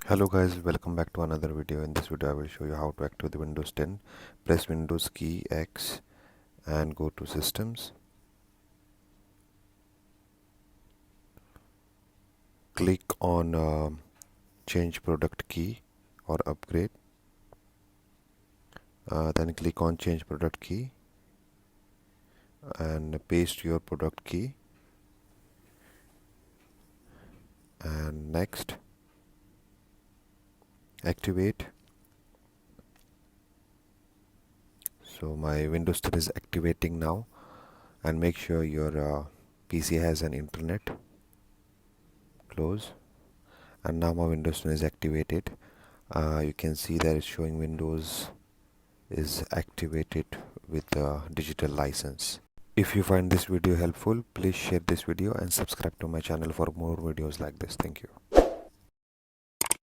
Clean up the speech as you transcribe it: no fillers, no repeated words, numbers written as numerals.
Hello guys, welcome back to another video. In this video I will show you how to activate the Windows 10. Press Windows key X and go to systems. Click on change product key or upgrade. Then click on change product key and paste your product key, and next activate. So my Windows 10 is activating now, and make sure your PC has an internet. Close, and now my Windows 10 is activated. You can see that it's showing Windows is activated with the digital license. If you find this video helpful, please share this video and subscribe to my channel for more videos like this. Thank you.